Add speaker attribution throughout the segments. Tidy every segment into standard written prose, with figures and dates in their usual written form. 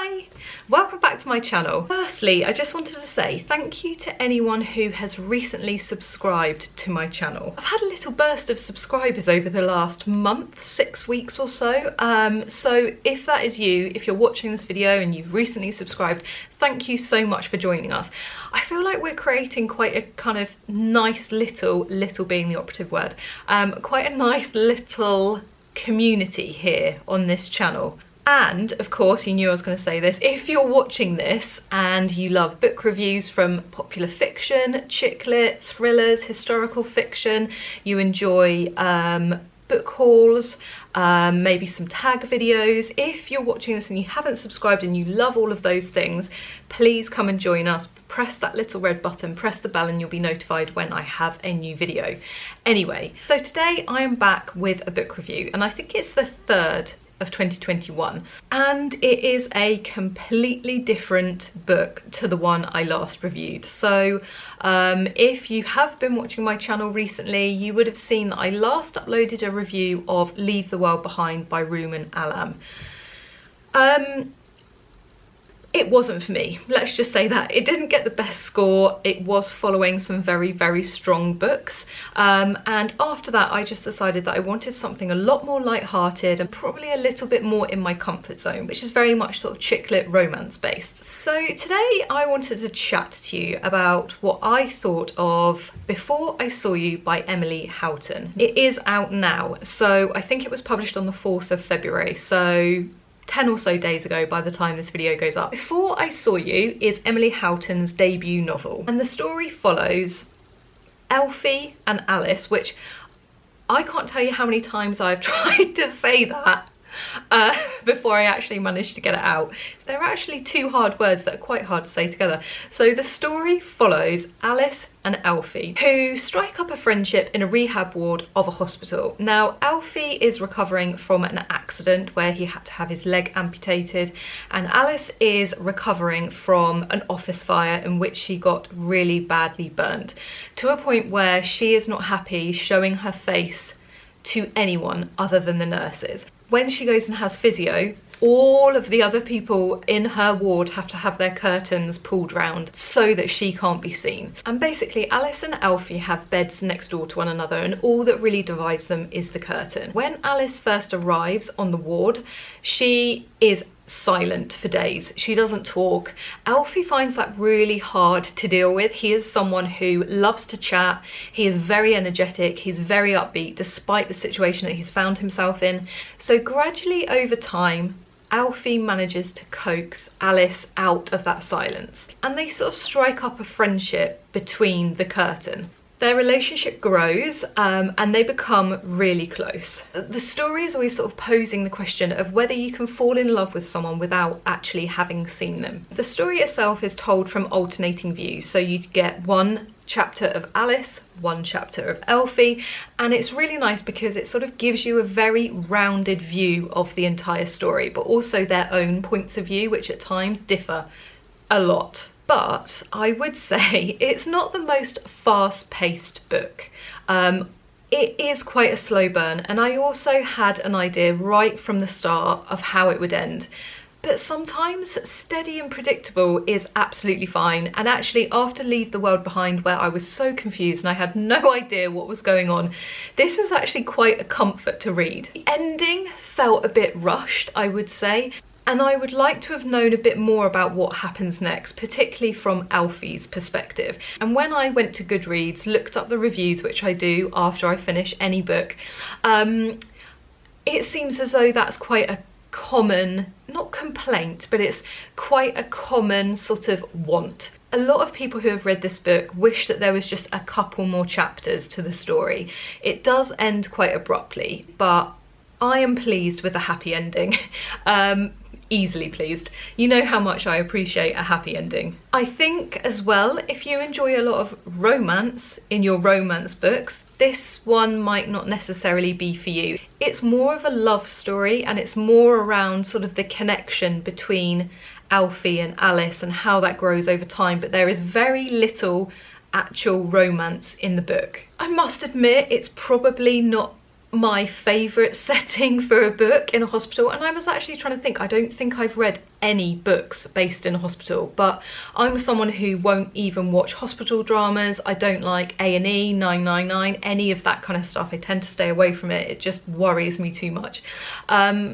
Speaker 1: Hi! Welcome back to my channel. Firstly, I just wanted to say thank you to anyone who has recently subscribed to my channel. I've had a little burst of subscribers over the last month, 6 weeks or so. So if that is you, if you're watching this video and you've recently subscribed, thank you so much for joining us. I feel like we're creating quite a kind of nice little being the operative word, quite a nice little community here on this channel. And of course, you knew I was going to say this, if you're watching this and you love book reviews from popular fiction, chick lit, thrillers, historical fiction, you enjoy book hauls, maybe some tag videos, if you're watching this and you haven't subscribed and you love all of those things, please come and join us. Press that little red button, press the bell, and you'll be notified when I have a new video. Anyway, so today I am back with a book review, and I think it's the third of 2021, and it is a completely different book to the one I last reviewed. So if you have been watching my channel recently, you would have seen that I last uploaded a review of Leave the World Behind by Ruman Alam. It wasn't for me, let's just say that. It didn't get the best score. It was following some very strong books, and after that I just decided that I wanted something a lot more light-hearted and probably a little bit more in my comfort zone, which is very much sort of chick lit romance based. So today I wanted to chat to you about what I thought of Before I Saw You by Emily Houghton. It is out now, so I think it was published on the 4th of February, so 10 or so days ago by the time this video goes up. Before I Saw You is Emily Houghton's debut novel, and the story follows Elfie and Alice, which I can't tell you how many times I've tried to say that before I actually managed to get it out. They're actually two hard words that are quite hard to say together. So the story follows Alice and Elfie, who strike up a friendship in a rehab ward of a hospital. Now, Elfie is recovering from an accident where he had to have his leg amputated, and Alice is recovering from an office fire in which she got really badly burned, to a point where she is not happy showing her face to anyone other than the nurses. When she goes and has physio, all of the other people in her ward have to have their curtains pulled round so that she can't be seen. And basically Alice and Elfie have beds next door to one another, and all that really divides them is the curtain. When Alice first arrives on the ward, she is silent for days. She doesn't talk. Elfie finds that really hard to deal with. He is someone who loves to chat. He is very energetic. He's very upbeat despite the situation that he's found himself in. So gradually over time, Elfie manages to coax Alice out of that silence, and they sort of strike up a friendship between the curtain. Their relationship grows, and they become really close. The story is always sort of posing the question of whether you can fall in love with someone without actually having seen them. The story itself is told from alternating views, so you get one chapter of Alice, one chapter of Elfie, and it's really nice because it sort of gives you a very rounded view of the entire story, but also their own points of view, which at times differ a lot. But I would say it's not the most fast-paced book. It is quite a slow burn, and I also had an idea right from the start of how it would end. But sometimes steady and predictable is absolutely fine, and actually after Leave the World Behind, where I was so confused and I had no idea what was going on, this was actually quite a comfort to read. The ending felt a bit rushed, I would say, and I would like to have known a bit more about what happens next, particularly from Elfie's perspective. And when I went to Goodreads, looked up the reviews, which I do after I finish any book, it seems as though that's quite a common, not complaint, but it's quite a common sort of want. A lot of people who have read this book wish that there was just a couple more chapters to the story. It does end quite abruptly, but I am pleased with the happy ending. Easily pleased. You know how much I appreciate a happy ending. I think as well, if you enjoy a lot of romance in your romance books, this one might not necessarily be for you. It's more of a love story, and it's more around sort of the connection between Elfie and Alice and how that grows over time, but there is very little actual romance in the book. I must admit, it's probably not my favourite setting for a book in a hospital, and I was actually trying to think, I don't think I've read any books based in a hospital, but I'm someone who won't even watch hospital dramas. I don't like A&E, 999, any of that kind of stuff. I tend to stay away from it. It just worries me too much.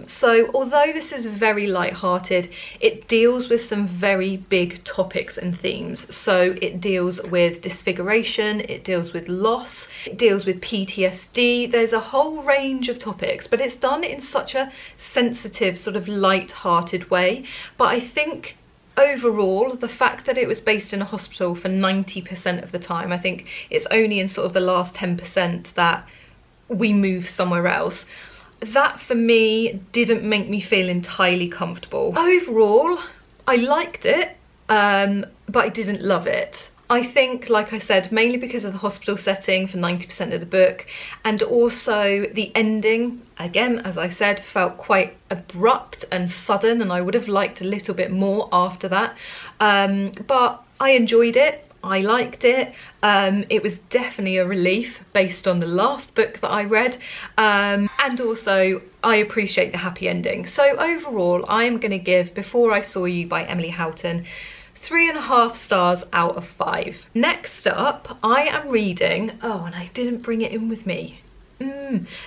Speaker 1: So although this is very light-hearted, it deals with some very big topics and themes. So it deals with disfiguration, it deals with loss, it deals with PTSD. There's a whole range of topics, but it's done in such a sensitive, sort of light-hearted way. But I think overall, the fact that it was based in a hospital for 90% of the time, I think it's only in sort of the last 10% that we move somewhere else. That for me didn't make me feel entirely comfortable. Overall, I liked it, but I didn't love it. I think, like I said, mainly because of the hospital setting for 90% of the book, and also the ending, again, as I said, felt quite abrupt and sudden, and I would have liked a little bit more after that. But I enjoyed it. I liked it. It was definitely a relief based on the last book that I read. And also, I appreciate the happy ending. So overall, I am going to give Before I Saw You by Emily Houghton 3.5 stars out of 5. Next up, I am reading, oh, and I didn't bring it in with me.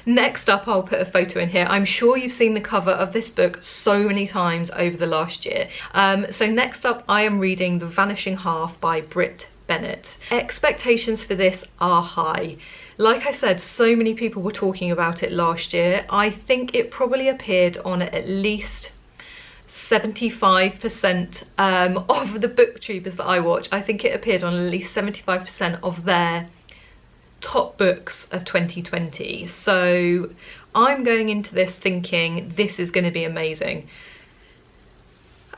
Speaker 1: Next up, I'll put a photo in here. I'm sure you've seen the cover of this book so many times over the last year. So next up, I am reading The Vanishing Half by Britt Bennett. Expectations for this are high. Like I said, so many people were talking about it last year. I think it probably appeared on at least 75% of the booktubers that I watch. I think it appeared on at least 75% of their top books of 2020. So I'm going into this thinking this is going to be amazing.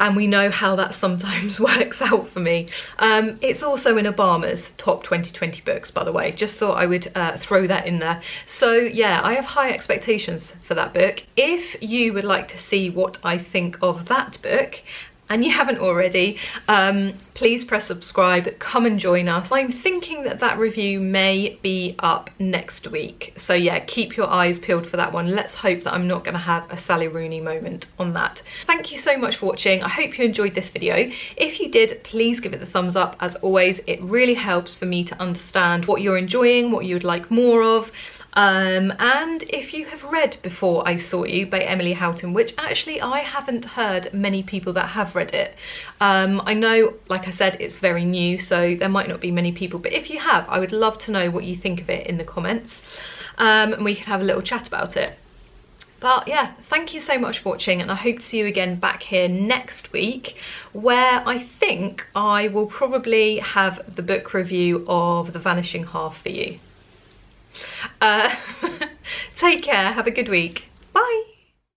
Speaker 1: And we know how that sometimes works out for me. It's also in Obama's top 2020 books, by the way. Just thought I would throw that in there. So yeah, I have high expectations for that book. If you would like to see what I think of that book, and you haven't already, please press subscribe, come and join us. I'm thinking that that review may be up next week. So yeah, keep your eyes peeled for that one. Let's hope that I'm not gonna have a Sally Rooney moment on that. Thank you so much for watching. I hope you enjoyed this video. If you did, please give it the thumbs up. As always, it really helps for me to understand what you're enjoying, what you would like more of. And if you have read Before I Saw You by Emily Houghton, which actually I haven't heard many people that have read it. I know, like I said, it's very new, so there might not be many people, but if you have, I would love to know what you think of it in the comments, and we can have a little chat about it. But yeah, thank you so much for watching, and I hope to see you again back here next week, where I think I will probably have the book review of The Vanishing Half for you. Take care, have a good week.